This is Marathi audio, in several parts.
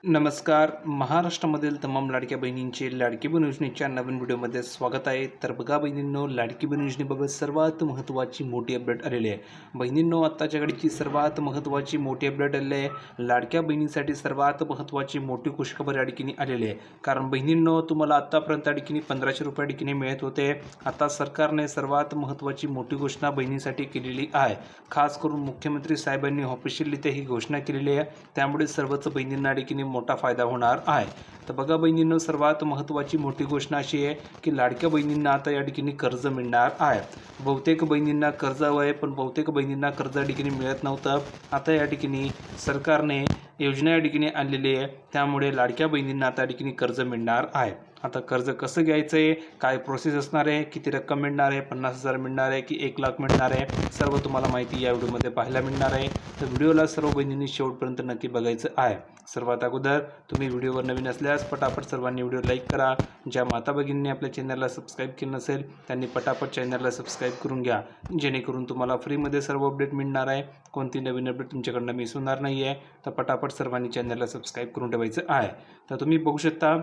नमस्कार. महाराष्ट्रामधील तमाम लाडक्या बहिणींचे लाडकी बहीण योजनेच्या नवीन व्हिडिओमध्ये स्वागत आहे. तर बघा बहिणींनो, लाडकी बहीण योजनेबाबत सर्वात महत्त्वाची मोठी अपडेट आलेली आहे. बहिणींनो, आत्ताच्या घडीची सर्वात महत्त्वाची मोठी अपडेट आलेली आहे. लाडक्या बहिणींसाठी सर्वात महत्त्वाची मोठी खुशखबर या ठिकाणी आलेली आहे. कारण बहिणींनो, तुम्हाला आत्तापर्यंत या ठिकाणी ₹1500 ठिकाणी मिळत होते. आता सरकारने सर्वात महत्त्वाची मोठी घोषणा बहिणींसाठी केलेली आहे. खास करून मुख्यमंत्री साहेबांनी ऑफिशियलरित्या ही घोषणा केलेली आहे. त्यामुळे सर्वच बहिणींना या ठिकाणी मोठा फायदा होणार आहे. तर बघा बहिणींनो, सर्वात महत्त्वाची मोठी घोषणा अशी आहे की लाडक्या बहिणींना आता या ठिकाणी कर्ज मिळणार आहे. बहुतेक बहिणींना कर्ज हवं आहे, पण बहुतेक बहिणींना कर्ज या ठिकाणी मिळत नव्हतं. आता या ठिकाणी सरकारने योजना या ठिकाणी आणलेली आहे. त्यामुळे लाडक्या बहिणींना आता या ठिकाणी कर्ज मिळणार आहे. आता कर्ज कसं घ्यायचं आहे, काय प्रोसेस असणार आहे, किती रक्कम मिळणार आहे, 50,000 मिळणार आहे की 1,00,000 मिळणार आहे, सर्व तुम्हाला माहिती या व्हिडिओमध्ये पाहायला मिळणार आहे. तर व्हिडिओला सर्व बहिणींनी शेवटपर्यंत नक्की बघायचं आहे. सर्वात अगोदर तुम्ही व्हिडिओवर नवीन असल्यास पटापट सर्वांनी व्हिडिओ लाईक करा. ज्या माता भगिनींनी आपल्या चॅनलला सबस्क्राईब केलं नसेल त्यांनी पटापट चॅनलला सबस्क्राईब करून घ्या, जेणेकरून तुम्हाला फ्रीमध्ये सर्व अपडेट मिळणार आहे. कोणती नवीन अपडेट तुमच्याकडनं मिस होणार नाही आहे. तर पटापट सर्वांनी चॅनलला सबस्क्राईब करून ठेवायचं आहे. तर तुम्ही बघू शकता,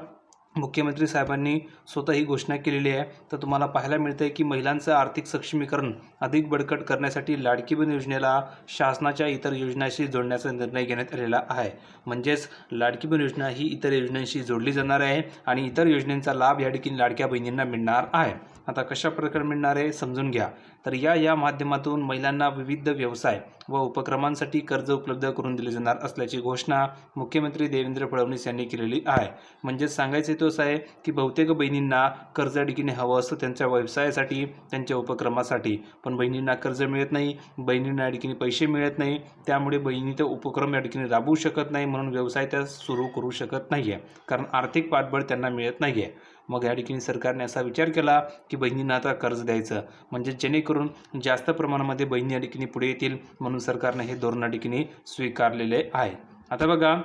मुख्यमंत्री साहेबांनी स्वतः ही घोषणा केलेली आहे. तर तुम्हाला पाहायला मिळतं आहे की महिलांचं आर्थिक सक्षमीकरण अधिक बळकट करण्यासाठी लाडकी बहीण योजनेला शासनाच्या इतर योजनांशी जोडण्याचा निर्णय घेण्यात आलेला आहे. म्हणजेच लाडकी बहीण योजना ही इतर योजनांशी जोडली जाणार आहे आणि इतर योजनांचा लाभ या ठिकाणी लाडक्या बहिणींना मिळणार आहे. आता कशा प्रकारे मिळणार आहे समजून घ्या. तर या माध्यमातून महिलांना विविध व्यवसाय व उपक्रमांसाठी कर्ज उपलब्ध करून दिले जाणार असल्याची घोषणा मुख्यमंत्री देवेंद्र फडणवीस यांनी केलेली आहे. म्हणजेच सांगायचं तो असं आहे की बहुतेक बहिणींना कर्ज या ठिकाणी हवं असतं त्यांच्या व्यवसायासाठी, त्यांच्या उपक्रमासाठी, पण बहिणींना कर्ज मिळत नाही, बहिणींना या ठिकाणी पैसे मिळत नाही. त्यामुळे बहिणी ते उपक्रम या ठिकाणी राबवू शकत नाही, म्हणून व्यवसाय त्या सुरू करू शकत नाही आहे, कारण आर्थिक पाठबळ त्यांना मिळत नाही आहे. मग या ठिकाणी सरकारने असा विचार केला की बहिणींना आता कर्ज द्यायचं, म्हणजे जेणेकरून जास्त प्रमाणामध्ये बहिणी या ठिकाणी पुढे येतील, म्हणून सरकारने हे धोरण या ठिकाणी स्वीकारलेले आहे. आता बघा,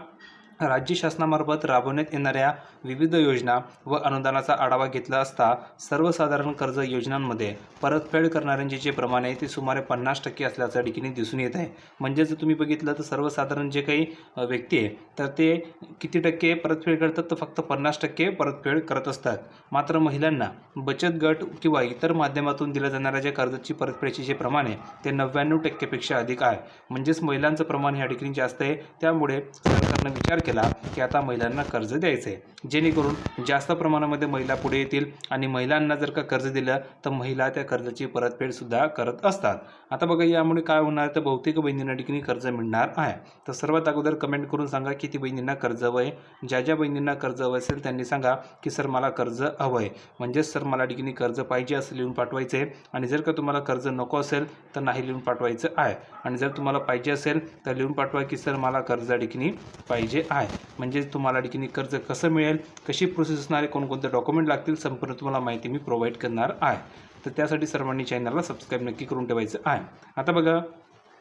राज्य शासनामार्फत राबवण्यात येणाऱ्या विविध योजना व अनुदानाचा आढावा घेतला असता सर्वसाधारण कर्ज योजनांमध्ये परतफेड करणाऱ्यांचे जे प्रमाण आहे ते सुमारे 50% असल्याचं या ठिकाणी दिसून येत आहे. म्हणजे जर तुम्ही बघितलं तर सर्वसाधारण जे काही व्यक्ती आहे तर ते किती टक्के परतफेड करतात, तर फक्त 50% परतफेड करत असतात. मात्र महिलांना बचत गट किंवा इतर माध्यमातून दिल्या जाणाऱ्या ज्या कर्जाची परतफेडीचे जे प्रमाण आहे ते 99% पेक्षा अधिक आहे. म्हणजेच महिलांचं प्रमाण या ठिकाणी जास्त आहे. त्यामुळे सरकारनं विचार केला की आता महिलांना कर्ज द्यायचं आहे, जेणेकरून जास्त प्रमाणामध्ये महिला पुढे येतील आणि महिलांना जर का कर्ज दिलं तर महिला त्या कर्जाची परतफेडसुद्धा करत असतात. आता बघा, यामुळे काय होणार, तर बहुतेक बहिणींना ठिकाणी कर्ज मिळणार आहे. तर सर्वात अगोदर कमेंट करून सांगा किती बहिणींना कर्ज हवं आहे. ज्या बहिणींना कर्ज हवं असेल त्यांनी सांगा की सर मला कर्ज हवं आहे, म्हणजेच सर मला ठिकाणी कर्ज पाहिजे असं लिहून पाठवायचं आहे. आणि जर का तुम्हाला कर्ज नको असेल तर नाही लिहून पाठवायचं आहे. आणि जर तुम्हाला पाहिजे असेल तर लिहून पाठवा की सर मला कर्ज ठिकाणी पाहिजे आहे. म्हणजे तुम्हाला ठिकाणी कर्ज कसं मिळेल, कशी प्रोसेस असणार आहे, कोणकोणते डॉक्युमेंट लागतील, संपूर्ण तुम्हाला माहिती मी प्रोव्हाइड करणार आहे. तर त्यासाठी सर्वांनी चॅनलला सबस्क्राईब नक्की करून ठेवायचं आहे. आता बघा,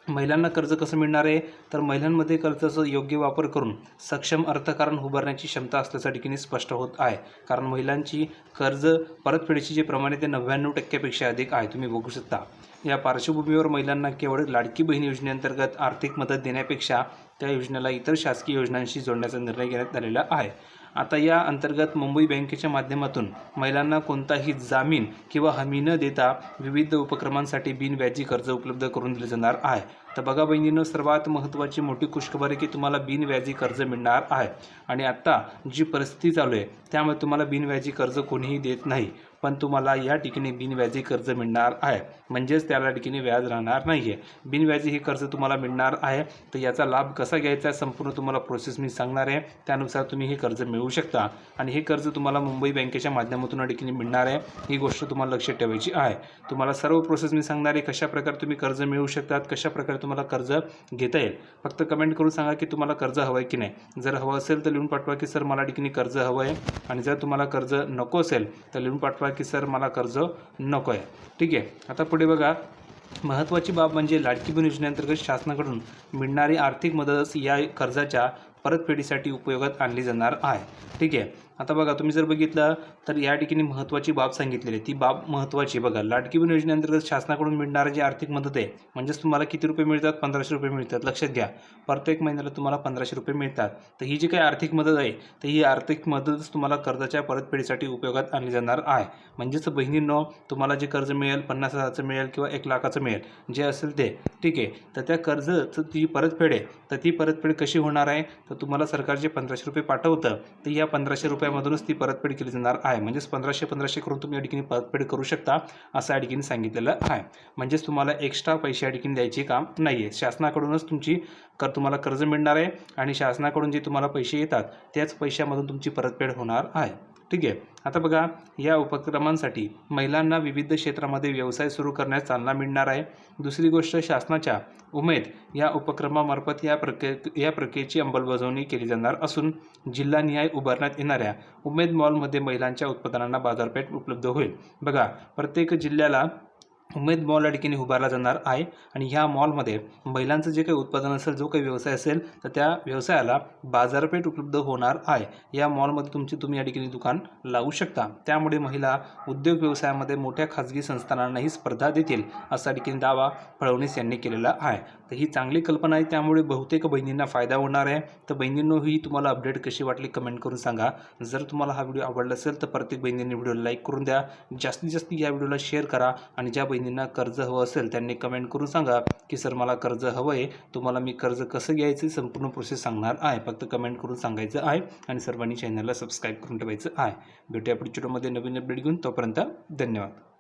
महिलांना कर्ज कसं मिळणार आहे, तर महिलांमध्ये कर्जाचा योग्य वापर करून सक्षम अर्थकारण उभारण्याची क्षमता असल्याच्या ठिकाणी स्पष्ट होत आहे. कारण महिलांची कर्ज परतफेडीचे जे प्रमाण आहे ते 99% पेक्षा अधिक आहे. तुम्ही बघू शकता. या पार्श्वभूमीवर महिलांना केवळ लाडकी बहीण योजनेअंतर्गत आर्थिक मदत देण्यापेक्षा त्या योजनेला इतर शासकीय योजनांशी जोडण्याचा निर्णय घेण्यात आलेला आहे. आता या अंतर्गत मुंबई बँकेच्या माध्यमातून महिलांना कोणताही जामीन किंवा हमी न देता विविध उपक्रमांसाठी बिनव्याजी कर्ज उपलब्ध करून दिले जाणार आहे. तर बघा बहिणींनो, सर्वात महत्त्वाची मोठी खुशखबर आहे की तुम्हाला बिनव्याजी कर्ज मिळणार आहे. आणि आत्ता जी परिस्थिती चालू आहे त्यामुळे तुम्हाला बिनव्याजी कर्ज कोणीही देत नाही, पण तुम्हाला या ठिकाणी बिनव्याजी कर्ज मिळणार आहे. म्हणजेच त्याला ठिकाणी व्याज राहणार नाही आहे. बिनव्याजी हे कर्ज तुम्हाला मिळणार आहे. तर याचा लाभ कसा घ्यायचा संपूर्ण तुम्हाला प्रोसेस मी सांगणार आहे. त्यानुसार तुम्ही हे कर्ज मिळवू शकता आणि हे कर्ज तुम्हाला मुंबई बँकेच्या माध्यमातून या ठिकाणी मिळणार आहे. ही गोष्ट तुम्हाला लक्षात ठेवायची आहे. तुम्हाला सर्व प्रोसेस मी सांगणार आहे, कशाप्रकारे तुम्ही कर्ज मिळवू शकतात, कशाप्रकारे तुम्हाला कर्ज घेता येईल. फक्त कमेंट करून सांगा की तुम्हाला कर्ज हवं आहे की नाही. जर हवं असेल तर लिहून पाठवा की सर मला ठिकाणी कर्ज हवं आहे. आणि जर तुम्हाला कर्ज नको असेल तर लिहून पाठवा की सर मला कर्ज नको आहे. ठीक आहे. आता पुढे बघा, महत्त्वाची बाब म्हणजे लाडकी बहीण योजनेअंतर्गत शासनाकडून मिळणारी आर्थिक मदत या कर्जाच्या परतफेडीसाठी उपयोगात आणली जाणार आहे. ठीक आहे. आता बघा तुम्ही जर बघितलं तर या ठिकाणी महत्त्वाची बाब सांगितलेली आहे, ती बाब महत्त्वाची आहे. बघा लाडकी बहीण योजनेअंतर्गत शासनाकडून मिळणारी जी आर्थिक मदत आहे, म्हणजेच तुम्हाला किती रुपये मिळतात? 1500 रुपये मिळतात. लक्षात घ्या, प्रत्येक महिन्याला तुम्हाला 1500 रुपये मिळतात. तर ही जी काही आर्थिक मदत आहे, तर ही आर्थिक मदतच तुम्हाला कर्जाच्या परतफेडीसाठी उपयोगात आणली जाणार आहे. म्हणजेच बहिणींनो, तुम्हाला जे कर्ज मिळेल 50,000चं मिळेल किंवा 1,00,000चं मिळेल, जे असेल ते, ठीक आहे. तर त्या कर्जाचं ती परतफेड आहे, तर ती परतफेड कशी होणार आहे? तर तुम्हाला सरकार जे 1500 रुपये पाठवतं, तर या 1500 रुपयामधूनच ती परतफेड केली जाणार आहे. म्हणजेच 1500 करून तुम्ही या ठिकाणी परतफेड करू शकता, असं या ठिकाणी सांगितलेलं आहे. म्हणजेच तुम्हाला एक्स्ट्रा पैसे या ठिकाणी द्यायचे काम नाही आहे. शासनाकडूनच तुम्हाला कर्ज मिळणार आहे आणि शासनाकडून जे तुम्हाला पैसे येतात त्याच पैशामधून तुमची परतफेड होणार आहे. ठीक आहे. आता बघा, या उपक्रमांसाठी महिलांना विविध क्षेत्रामध्ये व्यवसाय सुरू करण्यास चालना मिळणार आहे. दुसरी गोष्ट, शासनाच्या उमेद या उपक्रमामार्फत या प्रक्रियेची अंमलबजावणी केली जाणार असून जिल्हानिहाय उभारण्यात येणाऱ्या उमेद मॉलमध्ये महिलांच्या उत्पादनांना बाजारपेठ उपलब्ध होईल. बघा, प्रत्येक जिल्ह्याला उमेद मॉल या ठिकाणी उभारला जाणार आहे आणि ह्या मॉलमध्ये महिलांचं जे काही उत्पादन असेल, जो काही व्यवसाय असेल, तर त्या व्यवसायाला बाजारपेठ उपलब्ध होणार आहे. या मॉलमध्ये तुम्ही या ठिकाणी दुकान लावू शकता. त्यामुळे महिला उद्योग व्यवसायामध्ये मोठ्या खाजगी संस्थानांनाही स्पर्धा देतील, असा या ठिकाणी दावा फडणवीस यांनी केलेला आहे. तर ही चांगली कल्पना आहे, त्यामुळे बहुतेक बहिणींना फायदा होणार आहे. तर बहिणींनो, ही तुम्हाला अपडेट कशी वाटली कमेंट करून सांगा. जर तुम्हाला हा व्हिडिओ आवडला असेल तर प्रत्येक बहिणींनी व्हिडिओला लाईक करून द्या. जास्तीत जास्त या व्हिडिओला शेअर करा आणि ज्या बहिणींना कर्ज हवं असेल त्यांनी कमेंट करून सांगा की सर मला कर्ज हवं आहे, तुम्हाला मी कर्ज कसं घ्यायचं संपूर्ण प्रोसेस सांगणार आहे. फक्त कमेंट करून सांगायचं आहे आणि सर्वांनी चॅनलला सबस्क्राईब करून ठेवायचं आहे. भेटूया पुढच्या व्हिडिओमध्ये नवीन अपडेट घेऊन. तोपर्यंत धन्यवाद.